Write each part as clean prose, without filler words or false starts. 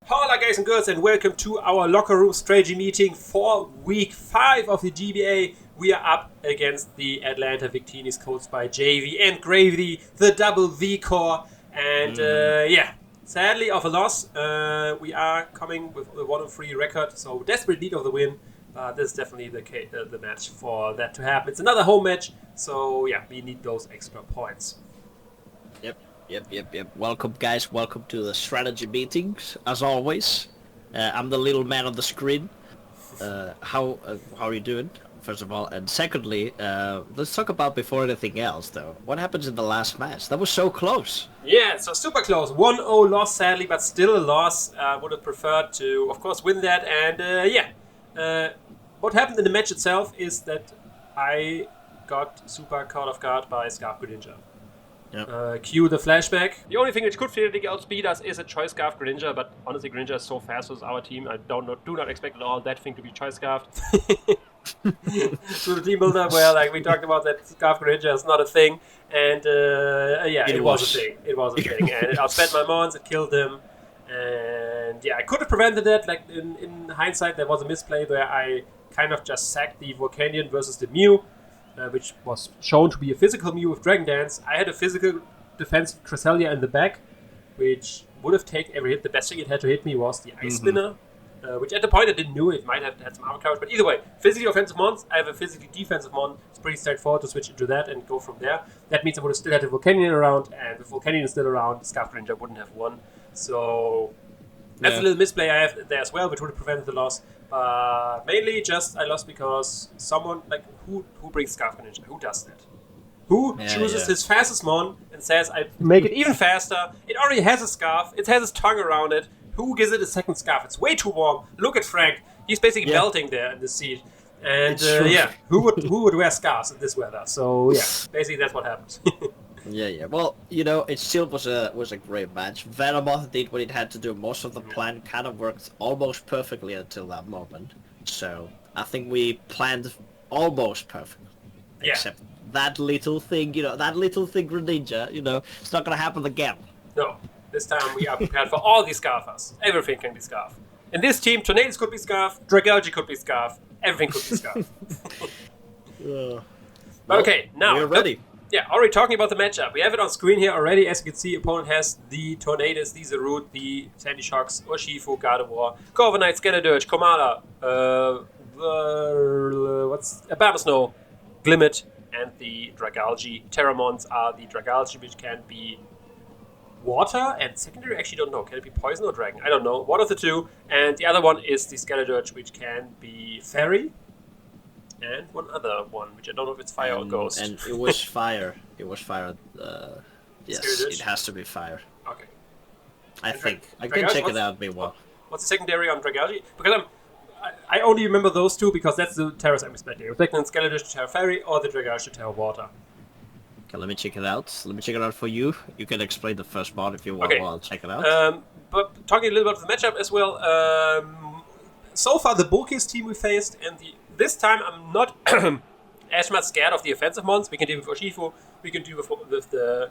Hola guys and girls, and welcome to our Lockerroom Strategy Meeting for Week 5 of the GBA. We are up against the Atlanta Victinis, coached by Jayvee and Greyvee, the double V core. And sadly of a loss. We are coming with a 1-3 record, so desperate need of the win. This is definitely the match for that to happen. It's another home match, so yeah, we need those extra points. Yep. Welcome, guys. Welcome to the strategy meetings. As always, I'm the little man on the screen. How are you doing? First of all, and secondly, let's talk about before anything else, though. What happens in the last match? That was so close. Yeah, so super close. 1-0 loss, sadly, but still a loss. Would have preferred to, of course, win that. And what happened in the match itself is that I got super caught off guard by Scarf Greninja. Yep. Cue the flashback. The only thing which could theoretically outspeed us is a Choice Scarf Greninja, but honestly, Greninja is so fast with our team. I do not expect at all that thing to be Choice Scarfed. To the team builder, where we talked about that Scarf Greninja is not a thing, and it was a thing. It was a thing, and it outspent my mons. It killed him, and I could have prevented that. Like in hindsight, there was a misplay where I kind of just sacked the Volcanion versus the Mew. Which was shown to be a physical Mew with Dragon Dance. I had a physical defensive CRESSELIA in the back, which would have taken every hit. The best thing it had to hit me was the Ice Spinner, which at the point I didn't know it might have had some armor coverage. But either way, physically offensive mons, I have a physically defensive mon. It's pretty straightforward to switch into that and go from there. That means I would have still had the Volcanion around, and if Volcanion is still around, Scarf Greninja wouldn't have won. So that's a little misplay I have there as well, which would have prevented the loss. Mainly just I lost because someone, who brings Scarf Greninja? Who does that? Who chooses his fastest mon and says, I make it even faster. It already has a scarf. It has his tongue around it. Who gives it a second scarf? It's way too warm. Look at Frank. He's basically melting there in the seat. And who would wear scarves in this weather? So basically that's what happened. Yeah. Well, it still was a great match. Venomoth did what it had to do. Most of the plan kind of worked almost perfectly until that moment. So I think we planned almost perfectly. Yeah. Except that little thing, Greninja, it's not gonna happen again. No. This time we are prepared for all these scarfers. Everything can be scarf. In this team, Tornadus could be scarf, Dragapults could be scarf, everything could be scarf. Okay, now we're ready. Already talking about the matchup. We have it on screen here already. As you can see, opponent has the Tornadus, the Zerud, the Sandy Shocks, Urshifu, Gardevoir, Corviknight, Skeledirge, Komala, Abomasnow, Glimmet, and the Dragalge. Terramons are the Dragalge, which can be water, and secondary, actually don't know. Can it be poison or dragon? I don't know. One of the two. And the other one is the Skeledirge, which can be fairy. And one other one, which I don't know if it's fire or ghost. And it was fire. It was fire. Yes, it has to be fire. Okay. I think. I can check it out meanwhile. What's the secondary on Dragapults? Because I only remember those two because that's the Terra's secondary. Reflecting Skeledirge to Terra Fairy or the Dragapults to Terra Water. Okay, let me check it out. Let me check it out for you. You can explain the first part if you want. Okay. I'll check it out. But talking a little bit about the matchup as well. So far, the bulkiest team we faced, and this time I'm not as much scared of the offensive mons. We can deal with Urshifu, we can deal with the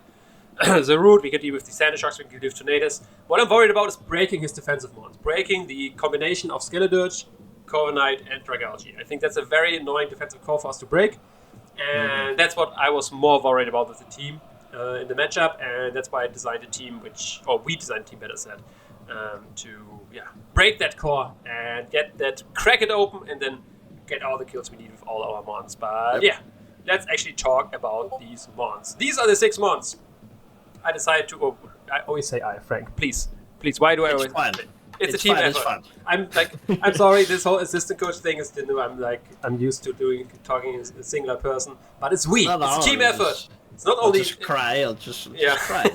Zerud, we can deal with the Sandshocks, we can deal with Tornadus. What I'm worried about is breaking his defensive mons, breaking the combination of Skeledirge, Corviknight, and Dragapults. I think that's a very annoying defensive core for us to break, and that's what I was more worried about with the team in the matchup, and that's why I designed a team we designed a team, better said, to break that core and crack it open, and then get all the kills we need with all our mons. But let's actually talk about these mons. These are the 6 mons. I decided to. I always say Frank. Please. Why do I always? Fun. It's a team fun, effort. It's fun. I'm sorry. This whole assistant coach thing is new. I'm used to talking as a singular person, but it's we. It's a team effort. It's not only. Just cry. I'll just cry.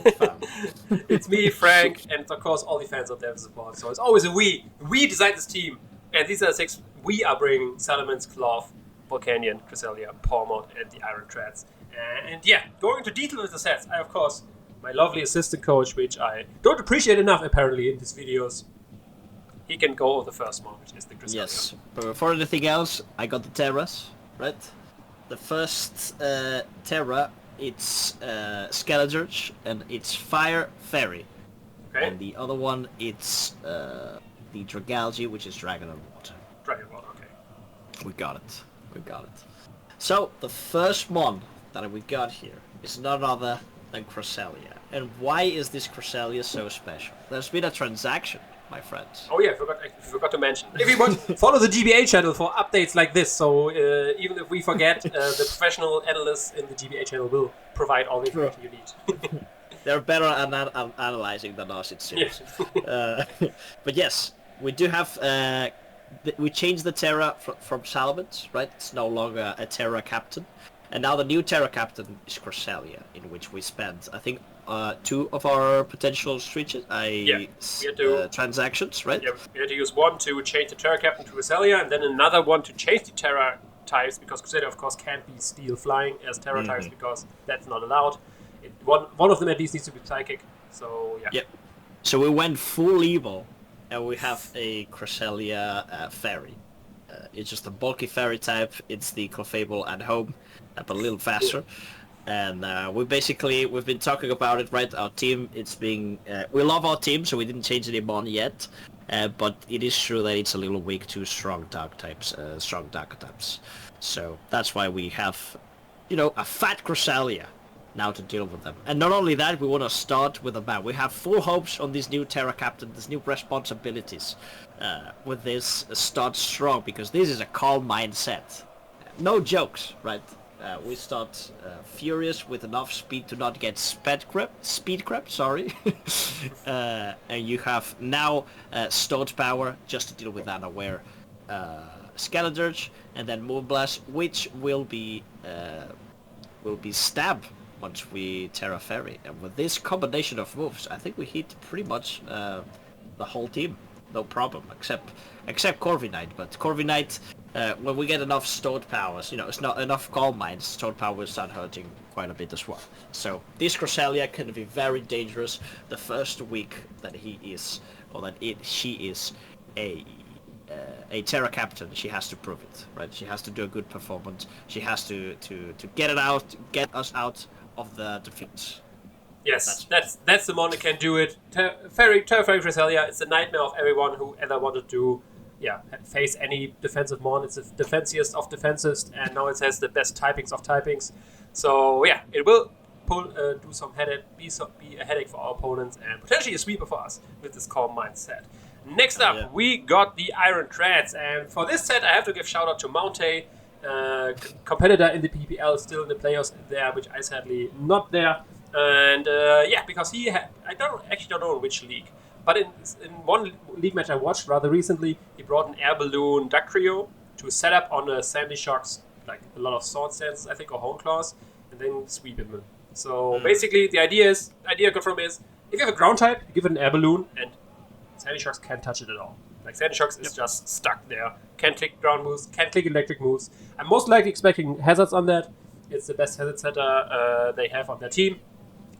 It's me, Frank, and of course all the fans out there to support. So it's always a we. We designed this team, and these are the 6. We are bringing Salamence, Cloth, Volcanion, CRESSELIA, Pawmot, and the Iron Treads. And going into detail with the sets, I of course my lovely assistant coach, which I don't appreciate enough apparently in these videos. He can go over the first one, which is the CRESSELIA. Yes, but before anything else, I got the Terras, right? The first Terra, it's Skeledirge, and it's Fire Fairy. Okay. And the other one, it's the Dragalge, which is Dragon and Water. Dragon Ball, okay. We got it. We got it. So, the first one that we got here is none other than CRESSELIA. And why is this CRESSELIA so special? There's been a transaction, my friends. Oh yeah, I forgot to mention. If you want, follow the GBA channel for updates like this. So even if we forget, the professional analysts in the GBA channel will provide all the information you need. They're better at analyzing than us, it seems. Yeah. But yes, we do have... we changed the TERA from Salamence, right? It's no longer a TERA captain. And now the new TERA captain is CRESSELIA, in which we spent, I think, 2 of our potential transactions, right? Yeah, we had to use one to change the TERA captain to CRESSELIA, and then another one to change the TERA types, because Crusader, of course, can't be steel flying as TERA types, because that's not allowed. One of them at least needs to be psychic, so yeah. Yep. So we went full evil, and we have a CRESSELIA fairy. It's just a bulky fairy type. It's the Clefable at home, but a little faster. And we've been talking about it, right? Our team, we love our team, so we didn't change any mon yet. But it is true that it's a little weak to strong dark types, strong dark types. So that's why we have, a fat CRESSELIA now to deal with them. And not only that, we want to start with a bang. We have full hopes on this new TERA captain, these new responsibilities. With this start strong, because this is a calm mindset. No jokes, right? We start furious with enough speed to not get speed crept, sorry. And you have now Stoat Power just to deal with unaware Skeledirge, and then Moonblast, which will be stab once we TERA Fairy. And with this combination of moves, I think we hit pretty much the whole team. No problem, except Corviknight. But Corviknight, when we get enough stored powers, it's not enough Calm Minds, stored power will start hurting quite a bit as well. So this CRESSELIA can be very dangerous the first week that she is a TERA captain. She has to prove it, right? She has to do a good performance. She has to get us out of the defeats. Yes, that's the mon that can do it. TERA Fairy CRESSELIA, it's a nightmare of everyone who ever wanted to face any defensive mon. It's the defensiest of defensives, and now it has the best typings of typings. So yeah, it will do some headache, be a headache for our opponents, and potentially a sweeper for us with this calm mindset. Next up, we got the Iron Treads, and for this set I have to give shout out to Mounte, competitor in the PPL, still in the playoffs there, which I sadly not there. And because he had, I don't know in which league, but in one league match I watched rather recently, he brought an Air Balloon Dugtrio to set up on a Sandy Shark's, like a lot of sword stances, I think, or Hone Claws, and then sweep him in. So basically, the idea I got from is, if you have a ground type, you give it an Air Balloon, and Sandy Sharks can't touch it at all. Like, Sandy Sharks is just stuck there. Can't click ground moves, can't click electric moves. I'm most likely expecting hazards on that. It's the best hazard setter they have on their team.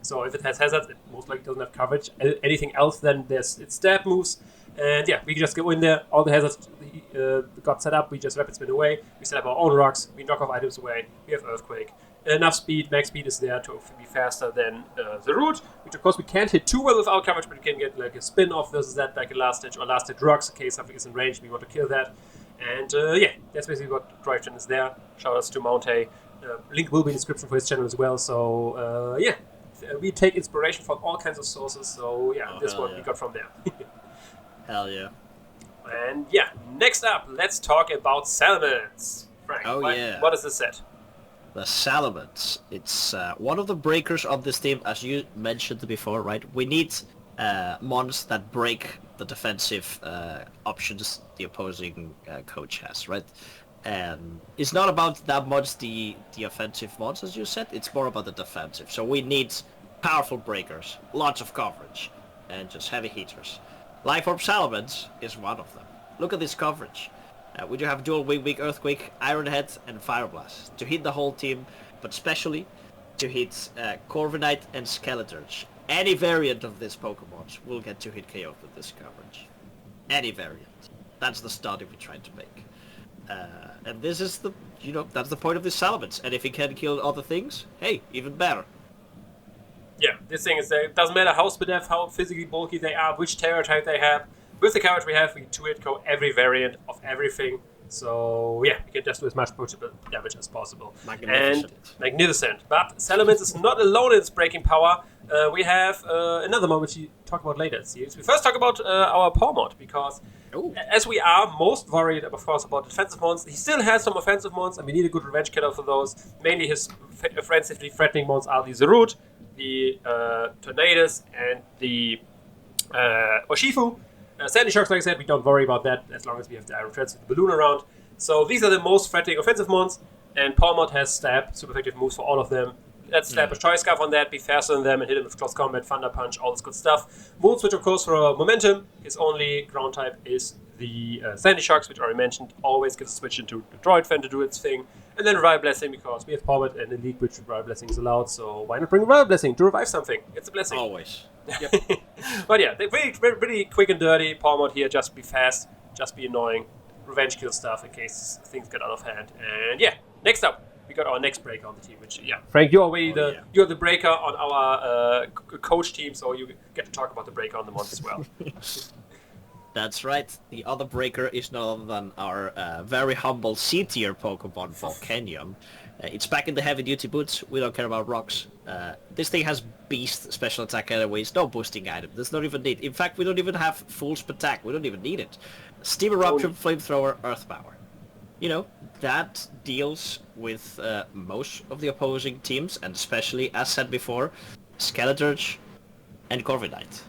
So if it has hazards, it most likely doesn't have coverage. Anything else, then it's stab moves. And yeah, we can just go in there. All the hazards got set up. We just rapid spin away. We set up our own rocks. We knock off items away. We have Earthquake. Enough speed, max speed is there to be faster than the root, which of course we can't hit too well without coverage, but we can get like a spin off versus that, like a last ditch or last ditch rocks in case something is in range. We want to kill that. And that's basically what Drive Gen is there. Shout outs to Mounte. Link will be in the description for his channel as well. So we take inspiration from all kinds of sources. So this one we got from there. Hell yeah. And next up, let's talk about Salamence. Frank, what is this set? The Salamence. It's one of the breakers of this team, as you mentioned before, right? We need mons that break the defensive options the opposing coach has, right? And it's not about that much the offensive mons, as you said. It's more about the defensive. So we need powerful breakers, lots of coverage, and just heavy hitters. Life Orb Salamence is one of them. Look at this coverage. We do have dual Weak Earthquake, Iron Head, and Fire Blast to hit the whole team, but especially to hit Corviknight and Skeledirge. Any variant of this Pokemon will get to hit KO with this coverage. Any variant. That's the study we're trying to make. And this is that's the point of this Salamence. And if he can kill other things, hey, even better. Yeah, this thing is, it doesn't matter how speed how physically bulky they are, which TERA type they have. With the coverage we have, we 2-hit KO every variant of everything. So yeah, we can just do as much potential damage as possible. Magnificent. But Salamence is not alone in its breaking power. We have another moment we talk about later. We first talk about our power mod, because as we are most worried, of course, about defensive mons, he still has some offensive mons, and we need a good revenge killer for those. Mainly his offensively threatening mons are the Zerud, the Tornadus, and the Oshifu. Sandy Sharks, like I said, we don't worry about that as long as we have the Iron Threads with the balloon around. So these are the most threatening offensive mons, and Power Mod has Stab, super effective moves for all of them. Let's slap a Choice Scarf on that, be faster than them, and hit him with Close Combat, Thunder Punch, all this good stuff. Moon Switch, of course, for momentum. His only ground type is the Sandy Sharks, which I already mentioned. Always gives a switch into the Droid Fan to do its thing. And then Revive Blessing, because we have Power Mod and Elite, which Revive Blessing is allowed, so why not bring Revive Blessing to revive something? It's a blessing. Always. Yep. But yeah, they're pretty quick and dirty. Power Mod here, just be fast, just be annoying. Revenge kill stuff in case things get out of hand. And yeah, next up, we got our next breaker on the team, which, yeah. Frank, you're already you're the breaker on our coach team, so you get to talk about the breaker on the mons as well. That's right. The other breaker is none other than our very humble C-tier Pokemon, Volcanion. It's back in the heavy-duty boots. We don't care about rocks. This thing has beast special attack anyways. No boosting item. There's not even need. In fact, we don't even have full attack. We don't even need it. Steam Eruption, Flamethrower, Earth Power. You know, that deals with most of the opposing teams, and especially, as said before, Skeleturge and Corviknight.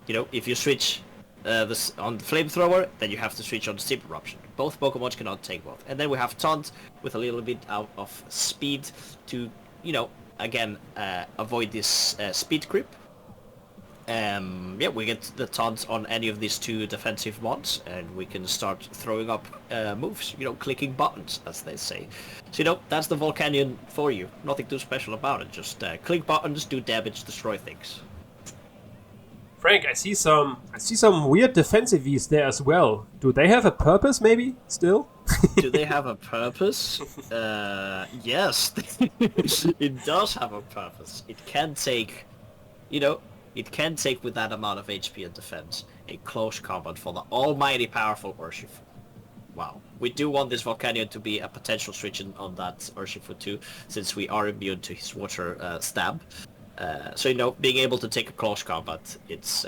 You know, if you switch this on the Flamethrower, then you have to switch on the Steam Eruption. Both Pokemon cannot take both. And then we have Taunt with a little bit out of speed to, you know, again, avoid this speed creep. Yeah, we get the Taunt on any of these two defensive mods, and we can start throwing up moves, you know, clicking buttons, as they say. So, you know, that's the Volcanion for you. Nothing too special about it. Just click buttons, do damage, destroy things. Frank, I see some weird defensive Vs there as well. Do they have a purpose, maybe, still? Do they have a purpose? Yes. It does have a purpose. It can take, you know, it can take with that amount of HP and defense a close combat for the almighty powerful Urshifu. Wow. We do want this Volcanion to be a potential switch on that Urshifu too, since we are immune to his water stab. So, you know, being able to take a close combat, it's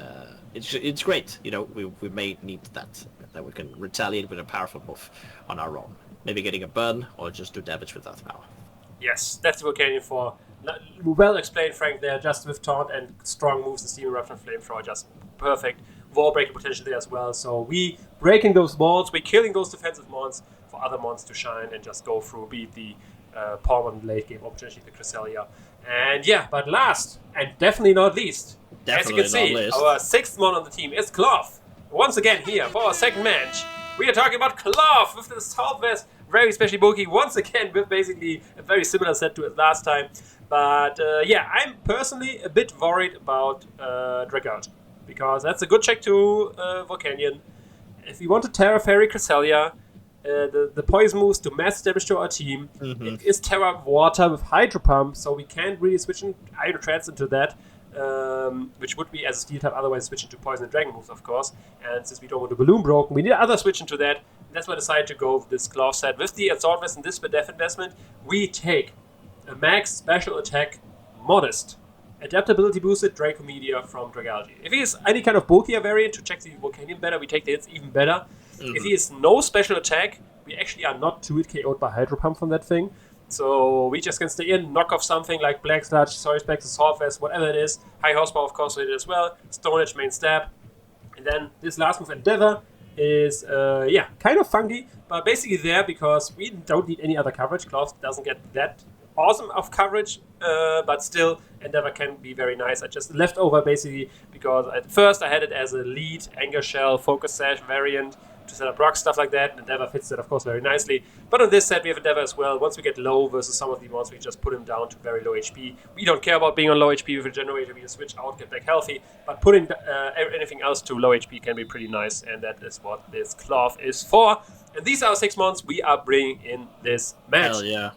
great. You know, we may need that we can retaliate with a powerful move on our own. Maybe getting a burn or just do damage with Earth Power. Yes, that's the Volcanion for. Well explained, Frank, there, just with Taunt and strong moves and Steam Eruption, Flamethrower, just perfect. Wall breaking potential there as well. So we breaking those walls, we killing those defensive mons for other mons to shine and just go through, beat the Power Mod late game opportunity, the Cresselia. And yeah, but last, and definitely not least, as you can see, our sixth mon on the team is Cloth. Once again here for our second match. We are talking about Cloth with the Southwest, very specially bulky, once again with basically a very similar set to it last time. But yeah, I'm personally a bit worried about Dragapults, because that's a good check to Volcanion. If we want to Terra Fairy Cresselia, the poison moves to mass damage to our team. It is Terra Water with Hydro Pump, so we can't really switch Iron Threads into that, which would be as a Steel type, otherwise switch into Poison and Dragon moves, of course. And since we don't want the Balloon broken, we need other switch into that. That's why I decided to go with this Cloth set. With the Assault Vest and this Def investment, we take a max special attack modest adaptability boosted Dracomedia from Dragalge. If he is any kind of bulkier variant to check the Volcanion better, we take the hits even better. If he is no special attack, we actually are not 2-hit KO'd by Hydro Pump from that thing. So we just can stay in, knock off something like Black Sludge, Sorry Specs, Assault Vest, whatever it is. High Horsepower, of course, with it as well. Stone Edge, main stab. And then this last move, Endeavor, is, yeah, kind of funky, but basically there because we don't need any other coverage. Cloth doesn't get that awesome of coverage, but still Endeavor can be very nice. I just left over basically because at first I had it as a lead Anger Shell Focus Sash variant to set up rocks, stuff like that, and Endeavor fits that of course very nicely. But on this set we have Endeavor as well. Once we get low versus some of the ones, we just put him down to very low HP. We don't care about being on low HP with a generator. We can switch out, get back healthy, but putting anything else to low HP can be pretty nice, and that is what this Cloth is for. And these are 6 mons we are bringing in this match. Hell yeah.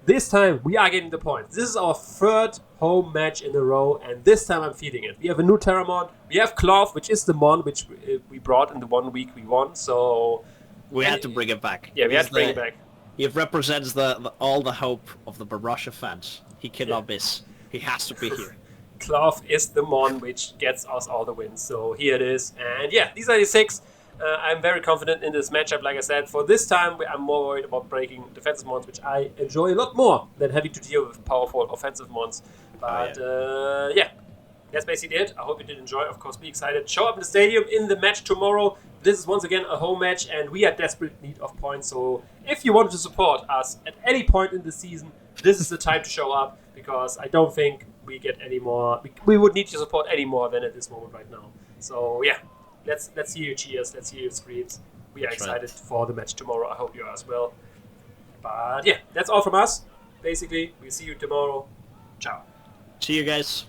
this time we are getting the points. This is our third home match in a row, and this time I'm feeling it. We have a new TERA mon. We have Cloth, which is the mon which we brought in the 1 week we won. So we had to bring it back. Yeah, we had to bring it back. It represents all the hope of the Borussia fans. He cannot miss. He has to be here. Cloth is the mon which gets us all the wins. So here it is. And yeah, these are the 6. I'm very confident in this matchup. Like I said, for this time, I'm more worried about breaking defensive mons, which I enjoy a lot more than having to deal with powerful offensive mons. But yeah, that's basically it. I hope you did enjoy. Of course, be excited. Show up in the stadium in the match tomorrow. This is once again a home match, and we are desperate need of points. So if you want to support us at any point in the season, this is the time to show up, because I don't think we get any more. We would need your support any more than at this moment right now. So yeah. Let's hear your cheers. Let's hear your screams. We are excited for the match tomorrow. I hope you are as well. But yeah, that's all from us. Basically, we'll see you tomorrow. Ciao. See you guys.